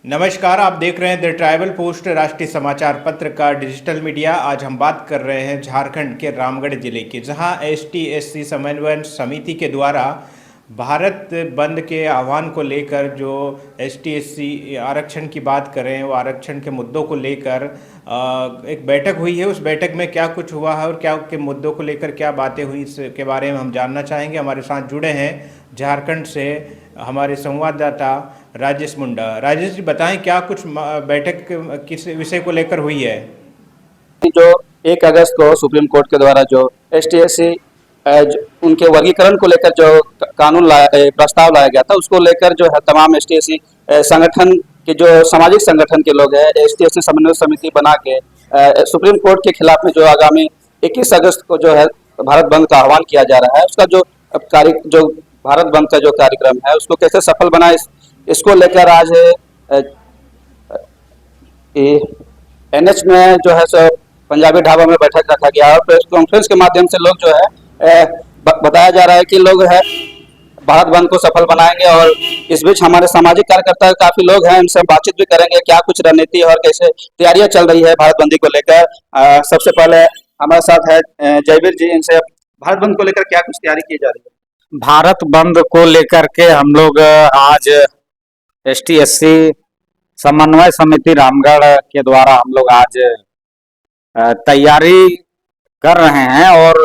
नमस्कार, आप देख रहे हैं द ट्राइबल पोस्ट राष्ट्रीय समाचार पत्र का डिजिटल मीडिया। आज हम बात कर रहे हैं झारखंड के रामगढ़ जिले की, जहां एसटी/एससी समन्वय समिति के द्वारा भारत बंद के आह्वान को लेकर जो एसटी/एससी आरक्षण की बात करें, वो आरक्षण के मुद्दों को लेकर एक बैठक हुई है। उस बैठक में क्या कुछ हुआ है और क्या के मुद्दों को लेकर क्या बातें हुई, इसके बारे में हम जानना चाहेंगे। हमारे साथ जुड़े हैं झारखंड से हमारे संवाददाता राजेश मुंडा। राजेश जी, बताएं क्या कुछ बैठक किस विषय को लेकर हुई है। जो 1 अगस्त को सुप्रीम कोर्ट के द्वारा जो एसटी/एससी उनके वर्गीकरण को लेकर जो प्रस्ताव लाया गया था, उसको लेकर जो है तमाम एसटी/एससी संगठन के जो सामाजिक संगठन के लोग हैं, एसटी/एससी समन्वय समिति बना के सुप्रीम कोर्ट के खिलाफ में जो आगामी 21 अगस्त को जो है भारत बंद का आह्वान किया जा रहा है, उसका जो भारत बंद का जो कार्यक्रम है उसको कैसे सफल बनाए, इसको लेकर आज एनएच में जो है सो पंजाबी ढाबा में बैठक रखा गया और प्रेस कॉन्फ्रेंस के माध्यम से लोग जो है बताया जा रहा है कि लोग है भारत बंद को सफल बनाएंगे। और इस बीच हमारे सामाजिक कार्यकर्ता काफी लोग हैं, उनसे बातचीत भी करेंगे क्या कुछ रणनीति और कैसे तैयारियां चल रही है भारत बंदी को लेकर। सबसे पहले हमारे साथ है जयवीर जी, इनसे भारत बंद को लेकर क्या कुछ तैयारी की जा रही है। भारत बंद को लेकर के हम लोग आज एसटी/एससी समन्वय समिति रामगढ़ के द्वारा हम लोग आज तैयारी कर रहे हैं और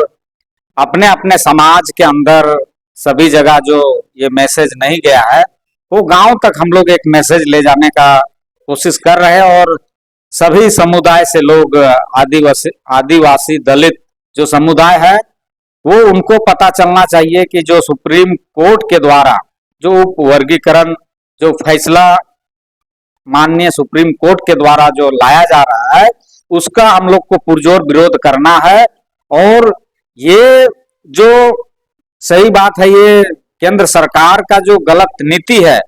अपने अपने समाज के अंदर सभी जगह जो ये मैसेज नहीं गया है वो गांव तक हम लोग एक मैसेज ले जाने का कोशिश कर रहे हैं। और सभी समुदाय से लोग आदिवासी दलित जो समुदाय है वो उनको पता चलना चाहिए कि जो सुप्रीम कोर्ट के द्वारा जो वर्गीकरण जो फैसला माननीय सुप्रीम कोर्ट के द्वारा जो लाया जा रहा है उसका हम लोग को पुरजोर विरोध करना है। और ये जो सही बात है, ये केंद्र सरकार का जो गलत नीति है,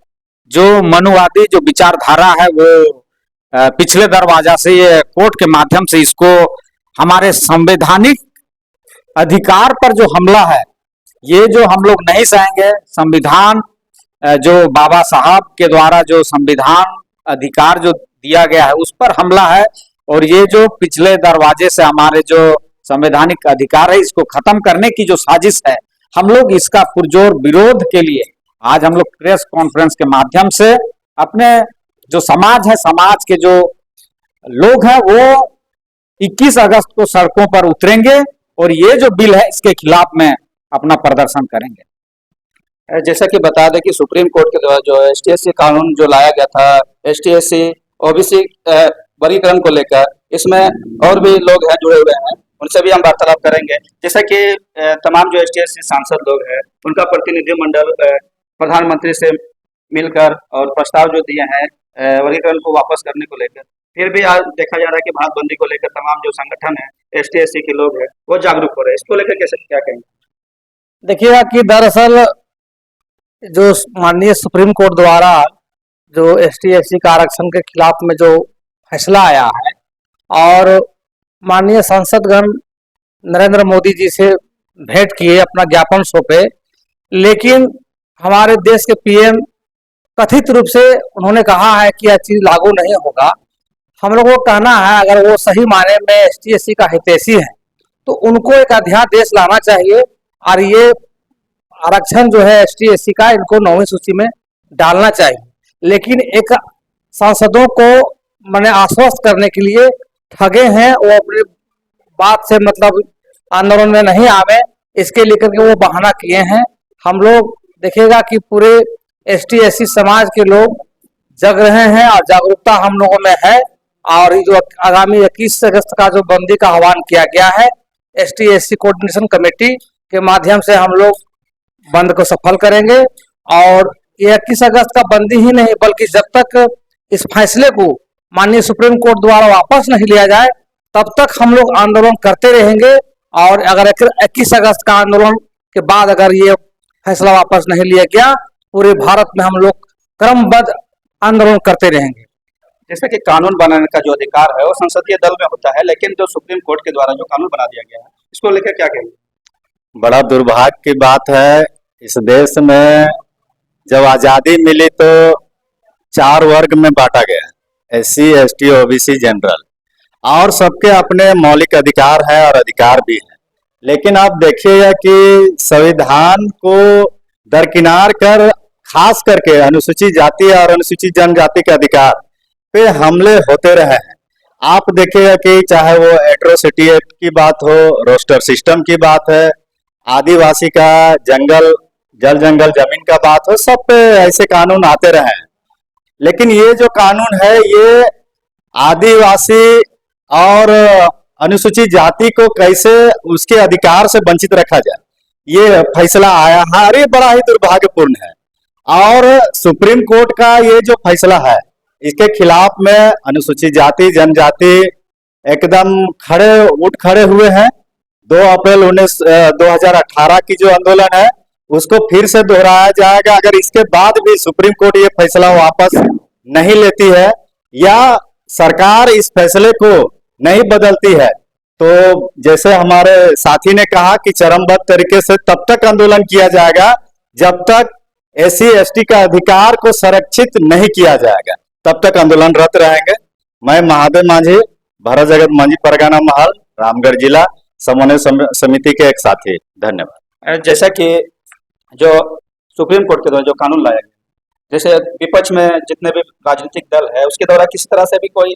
जो मनुवादी जो विचारधारा है, वो पिछले दरवाजा से ये कोर्ट के माध्यम से इसको हमारे संवैधानिक अधिकार पर जो हमला है, ये जो हम लोग नहीं सहेंगे। संविधान जो बाबा साहब के द्वारा जो संविधान अधिकार जो दिया गया है उस पर हमला है। और ये जो पिछले दरवाजे से हमारे जो संवैधानिक अधिकार है इसको खत्म करने की जो साजिश है, हम लोग इसका पुरजोर विरोध के लिए आज हम लोग प्रेस कॉन्फ्रेंस के माध्यम से अपने जो समाज है, समाज के जो लोग हैं वो 21 अगस्त को सड़कों पर उतरेंगे और ये जो बिल है इसके खिलाफ में अपना प्रदर्शन करेंगे। जैसा कि बता दें कि सुप्रीम कोर्ट के द्वारा जो एसटी/एससी कानून जो लाया गया था, एसटी/एससी ओबीसी वर्गीकरण को लेकर, इसमें और भी लोग हैं जुड़े हुए हैं, उनसे भी हम वार्तालाप करेंगे। जैसा कि तमाम जो एसटी/एससी सांसद लोग हैं उनका प्रतिनिधिमंडल प्रधानमंत्री से मिलकर और प्रस्ताव जो दिए हैं वर्गीकरण को वापस करने को लेकर, फिर भी आज देखा जा रहा है कि भारत बंदी को लेकर तमाम जो संगठन है एसटी/एससी के लोग हैं वो जागरूक हो रहे हैं। इसको लेकर कैसे क्या कहेंगे। देखिएगा कि दरअसल जो माननीय सुप्रीम कोर्ट द्वारा जो एसटी/एससी का आरक्षण के खिलाफ में जो फैसला आया है और माननीय सांसदगण नरेंद्र मोदी जी से भेंट किए, अपना ज्ञापन सौंपे, लेकिन हमारे देश के पीएम कथित रूप से उन्होंने कहा है कि यह चीज लागू नहीं होगा। हम लोगों को कहना है अगर वो सही माने में एसटी/एससी का हितैषी है तो उनको एक अध्यादेश लाना चाहिए और ये आरक्षण जो है एसटी/एससी का इनको 9वीं सूची में डालना चाहिए। लेकिन एक सांसदों को मैंने आश्वस्त करने के लिए ठगे हैं, वो अपनी बात से मतलब आंदोलन में नहीं आवे, इसके लेकर के वो बहाना किए हैं। हम लोग देखेगा कि पूरे एसटी/एससी समाज के लोग जग रहे हैं और जागरूकता हम लोगों में है। और ये जो आगामी 21 अगस्त का जो बंदी का आह्वान किया गया है, एसटी/एससी कोऑर्डिनेशन कमेटी के माध्यम से हम लोग बंद को सफल करेंगे। और ये 21 अगस्त का बंदी ही नहीं बल्कि जब तक इस फैसले को माननीय सुप्रीम कोर्ट द्वारा वापस नहीं लिया जाए तब तक हम लोग आंदोलन करते रहेंगे। और अगर 21 अगस्त का आंदोलन के बाद अगर ये फैसला वापस नहीं लिया गया, पूरे भारत में हम लोग क्रमबद्ध आंदोलन करते रहेंगे। जैसे कि कानून बनाने का जो अधिकार है वो संसदीय दल में होता है, लेकिन जो सुप्रीम कोर्ट के द्वारा जो कानून बना दिया गया है इसको लेकर क्या कहेंगे। बड़ा दुर्भाग्य की बात है, इस देश में जब आजादी मिली तो चार वर्ग में बांटा गया है, SC ST OBC जनरल, और सबके अपने मौलिक अधिकार है और अधिकार भी है। लेकिन आप देखिएगा कि संविधान को दरकिनार कर खास करके अनुसूचित जाति और अनुसूचित जनजाति के अधिकार पे हमले होते रहे हैं। आप देखिएगा कि चाहे वो एट्रोसिटी एक्ट की बात हो, रोस्टर सिस्टम की बात है, आदिवासी का जल जंगल जमीन का बात हो, सब पे ऐसे कानून आते रहे हैं। लेकिन ये जो कानून है ये आदिवासी और अनुसूचित जाति को कैसे उसके अधिकार से वंचित रखा जाए, ये फैसला आया है और ये बड़ा ही दुर्भाग्यपूर्ण है। और सुप्रीम कोर्ट का ये जो फैसला है इसके खिलाफ में अनुसूचित जाति जनजाति एकदम उठ खड़े हुए हैं। 2 अप्रैल 2018 की जो आंदोलन है उसको फिर से दोहराया जाएगा। अगर इसके बाद भी सुप्रीम कोर्ट ये फैसला वापस नहीं लेती है या सरकार इस फैसले को नहीं बदलती है, तो जैसे हमारे साथी ने कहा कि चरणबद्ध तरीके से तब तक आंदोलन किया जाएगा जब तक SC ST का अधिकार को संरक्षित नहीं किया जाएगा, तब तक आंदोलनरत रहेंगे। मैं महादेव मांझी, भरत जगत मांझी, परगना महल, रामगढ़ जिला, समन्वय समिति के एक साथी। धन्यवाद। जैसा कि जो सुप्रीम कोर्ट के द्वारा जो कानून लाया गया, जैसे विपक्ष में जितने भी राजनीतिक दल है उसके द्वारा किसी तरह से भी कोई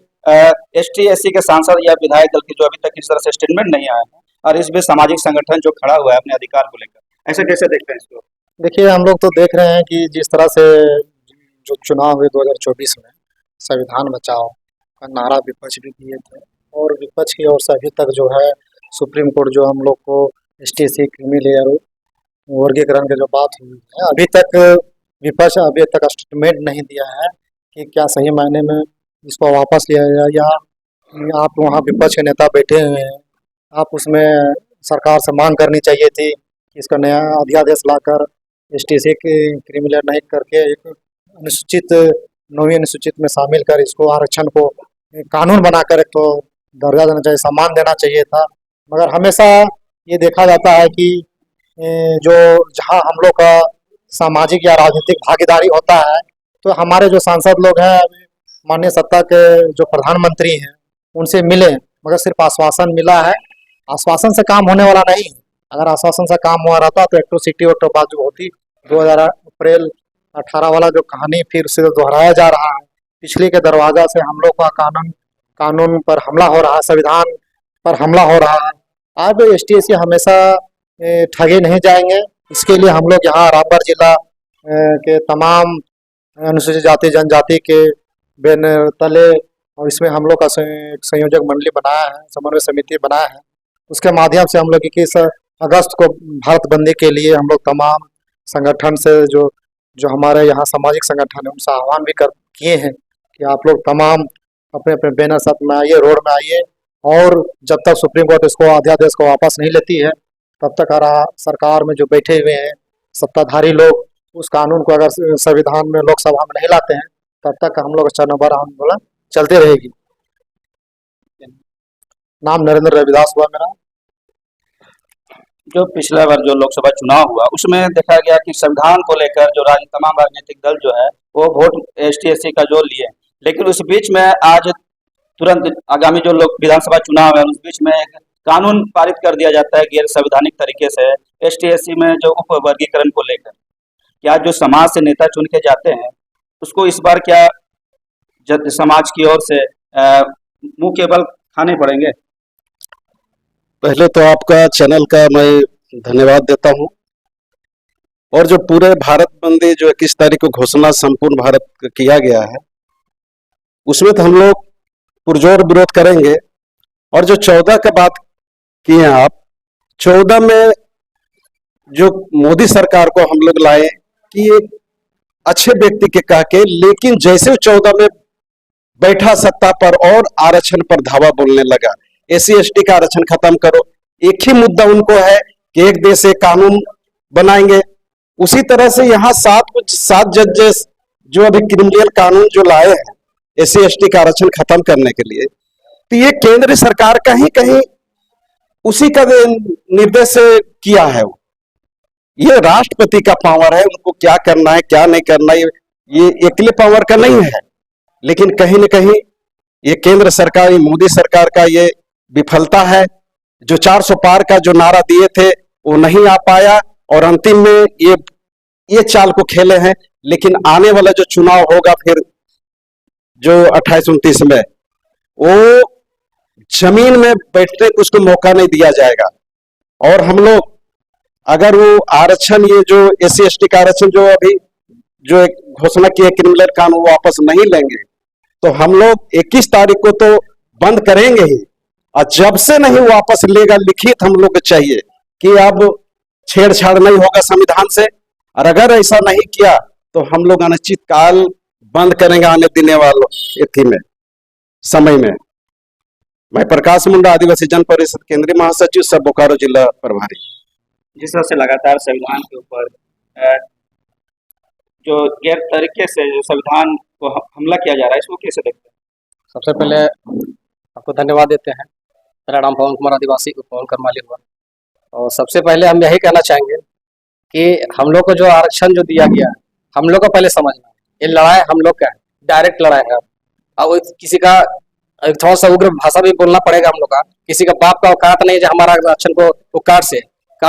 ST SC के सांसद या विधायक दल की जो अभी तक किसी तरह से स्टेटमेंट नहीं आया है, और इस भी सामाजिक संगठन जो खड़ा हुआ है अपने अधिकार को लेकर, ऐसे कैसे देखते हैं इसको? देखिए, हम लोग तो देख रहे हैं कि जिस तरह से जो चुनाव हुए 2024 में संविधान बचाओ का नारा विपक्ष भी दिए थे, और विपक्ष की ओर से अभी तक जो है सुप्रीम कोर्ट जो हम लोग को ST SC क्रीमी लेयर वर्गीकरण की जो बात हुई है, अभी तक विपक्ष अभी तक स्टेटमेंट नहीं दिया है कि क्या सही मायने में इसको वापस लिया जाए, या आप वहाँ विपक्ष के नेता बैठे हुए हैं, आप उसमें सरकार से मांग करनी चाहिए थी कि इसका नया अध्यादेश लाकर ST SC क्रीमी लेयर नहीं करके एक अनुसूचित 9वीं अनुसूचित में शामिल कर इसको आरक्षण को कानून बनाकर एक तो दर्जा देना चाहिए, सम्मान देना चाहिए था। मगर हमेशा ये देखा जाता है कि जो जहाँ हम लोग का सामाजिक या राजनीतिक भागीदारी होता है, तो हमारे जो सांसद लोग हैं, माननीय सत्ता के जो प्रधानमंत्री हैं, उनसे मिले, मगर सिर्फ आश्वासन मिला है। आश्वासन से काम होने वाला नहीं। अगर आश्वासन से काम हुआ रहता तो एट्रोसिटी और बात जो होती 2000 अप्रैल 18 वाला जो कहानी फिर से दोहराया जा रहा है। पिछले के दरवाजा से हम लोग का कानून पर हमला हो रहा है, संविधान पर हमला हो रहा है। अब ST SC हमेशा ठगे नहीं जाएंगे। इसके लिए हम लोग यहाँ रामगढ़ जिला के तमाम अनुसूचित जाति जनजाति के बैनर तले, और इसमें हम लोग का संयोजक मंडली बनाया है, समन्वय समिति बनाया है। उसके माध्यम से हम लोग 21 अगस्त को भारत बंदी के लिए हम लोग तमाम संगठन से जो हमारे यहाँ सामाजिक संगठन है उनसे आह्वान भी किए हैं कि आप लोग तमाम अपने अपने बैनर साथ में आइए, रोड में आइए, और जब तक सुप्रीम कोर्ट इसको अध्यादेश को वापस नहीं लेती है तब तक सरकार में जो बैठे हुए हैं सत्ताधारी लोग उस कानून को अगर संविधान में लोकसभा में नहीं लाते हैं तब तक हम लोग चरणबद्ध आंदोलन चलते रहेगी। नाम नरेंद्र रविदास हुआ मेरा। जो पिछला बार जो लोकसभा चुनाव हुआ उसमें देखा गया कि संविधान को लेकर जो तमाम राजनीतिक दल जो है वो वोट ST SC का जो लिए, लेकिन उस बीच में आज तुरंत आगामी जो लोग विधानसभा चुनाव है उस बीच में एक कानून पारित कर दिया जाता है गैर संवैधानिक तरीके से ST SC में जो उप वर्गीकरण को लेकर। क्या जो समाज से नेता चुन के जाते हैं उसको इस बार क्या समाज की ओर से मुंह के बल खाने पड़ेंगे? पहले तो आपका चैनल का मैं धन्यवाद देता हूं, और जो पूरे भारत बंदी जो 21 तारीख को घोषणा संपूर्ण भारत का किया गया है उसमें तो हम लोग पुरजोर विरोध करेंगे। और जो 14 का बात किए आप, 14 में जो मोदी सरकार को हम लोग लाए कि एक अच्छे व्यक्ति के कह के, लेकिन जैसे 14 में बैठा सत्ता पर और आरक्षण पर धावा बोलने लगा, SC ST का आरक्षण खत्म करो। एक ही मुद्दा उनको है कि एक देश एक कानून बनाएंगे। उसी तरह से यहाँ 7 जजेस जो अभी क्रिमिनल कानून जो लाए हैं SC ST का आरक्षण खत्म करने के लिए, तो ये केंद्र सरकार का ही कहीं उसी का निर्देश से किया है। ये राष्ट्रपति का पावर है, उनको क्या करना है क्या नहीं करना है ये एकले पावर का नहीं है, लेकिन कहीं न कहीं ये केंद्र सरकार, ये मोदी सरकार का ये विफलता है। जो 400 पार का जो नारा दिए थे वो नहीं आ पाया और अंतिम में ये चाल को खेले हैं। लेकिन आने वाला जो चुनाव होगा फिर जो 28-29 में, वो जमीन में बैठने को उसको मौका नहीं दिया जाएगा। और हम लोग अगर वो आरक्षण, ये जो SC/ST का आरक्षण जो अभी जो एक घोषणा किए क्रिमिनल कानून वापस नहीं लेंगे तो हम लोग 21 तारीख को तो बंद करेंगे ही, और जब से नहीं वापस लेगा लिखित हम लोग को चाहिए कि अब छेड़छाड़ नहीं होगा संविधान से, और अगर ऐसा नहीं किया तो हम लोग अनिश्चित काल बंद करेंगे आने देने वाले एथी में समय में। मैं प्रकाश मुंडा, आदिवासी जन परिषद केंद्रीय महासचिव, सब बोकारो जिला प्रभारी। जिस तरह से लगातार संविधान के ऊपर जो गैर तरीके से जो संविधान को हमला किया जा रहा है, इसको कैसे देखते हैं? सबसे पहले आपको धन्यवाद देते हैं। मेरा नाम पवन कुमार, आदिवासी पवन करमाली हुआ। और सबसे पहले हम यही कहना चाहेंगे कि हम लोग को जो आरक्षण जो दिया गया है, हम लोग को पहले समझना है, ये लड़ाई हम लोग का है, डायरेक्ट लड़ाई है। अब किसी का थोड़ा सा उग्र भाषा भी बोलना पड़ेगा हम लोग का। किसी का बाप का औकात नहीं जो हमारा आरक्षण को वो काट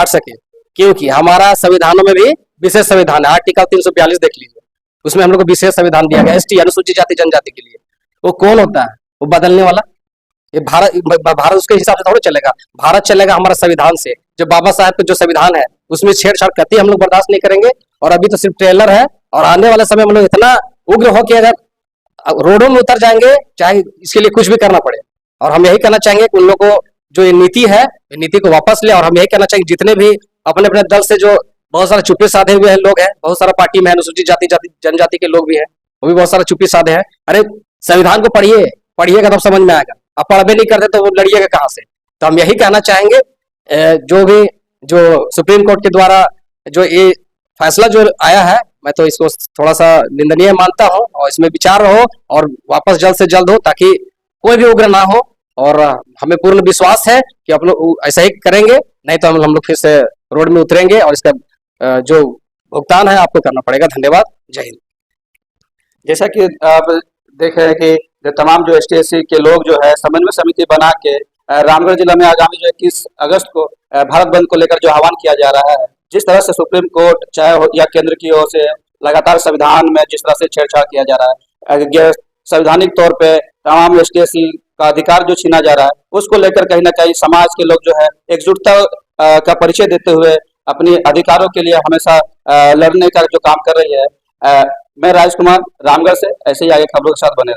सके, क्योंकि हमारा संविधानों में भी विशेष संविधान है। आर्टिकल 342 देख लीजिए, उसमें हम लोग को विशेष संविधान दिया गया ST अनुसूचित जाति जनजाति के लिए। वो कौन होता है? वो बदलने वाला। ये भारत उसके हिसाब से थोड़ा चलेगा। भारत चलेगा हमारा संविधान से। जो बाबा साहब का जो संविधान है उसमें छेड़छाड़ कतई हम लोग बर्दाश्त नहीं करेंगे। और अभी तो सिर्फ ट्रेलर है, और आने वाले समय में लोग इतना उग्र हो कि अगर रोडों में उतर जाएंगे, चाहे इसके लिए कुछ भी करना पड़े। और हम यही कहना चाहेंगे कि उन लोगों को जो ये नीति है, ये नीति को वापस ले। और हम यही कहना चाहेंगे जितने भी अपने अपने दल से जो बहुत सारे चुप्पी साधे हुए लोग हैं, बहुत सारा पार्टी में अनुसूचित जाति जनजाति के लोग भी हैं, वो भी बहुत सारा चुप्पी साधे हैं। अरे संविधान को पढ़िएगा तब समझ में आएगा। आप पढ़बे नहीं करते तो वो लड़िएगा कहाँ से? तो हम यही कहना चाहेंगे, जो सुप्रीम कोर्ट के द्वारा जो ये फैसला जो आया है, मैं तो इसको थोड़ा सा निंदनीय मानता हूँ। और इसमें विचार हो और वापस जल्द से जल्द हो, ताकि कोई भी उग्र ना हो। और हमें पूर्ण विश्वास है कि आप लोग ऐसा ही करेंगे, नहीं तो हम लोग फिर से रोड में उतरेंगे और इसका जो भुगतान है आपको करना पड़ेगा। धन्यवाद। जय हिंद। जैसा कि आप देख रहे हैं कि जो तमाम जो ST/SC के लोग जो है समन्वय समिति बना के रामगढ़ जिला में आगामी जो 21 अगस्त को भारत बंद को लेकर जो आह्वान किया जा रहा है, जिस तरह से सुप्रीम कोर्ट चाहे हो या केंद्र की ओर से लगातार संविधान में जिस तरह से छेड़छाड़ किया जा रहा है, संवैधानिक तौर पे तमाम ST/SC का अधिकार जो छीना जा रहा है, उसको लेकर कहीं ना कहीं समाज के लोग जो है एकजुटता का परिचय देते हुए अपने अधिकारों के लिए हमेशा लड़ने का जो काम कर रही है। मैं राजकुमार रामगढ़ से, ऐसे ही आगे खबरों के साथ बने।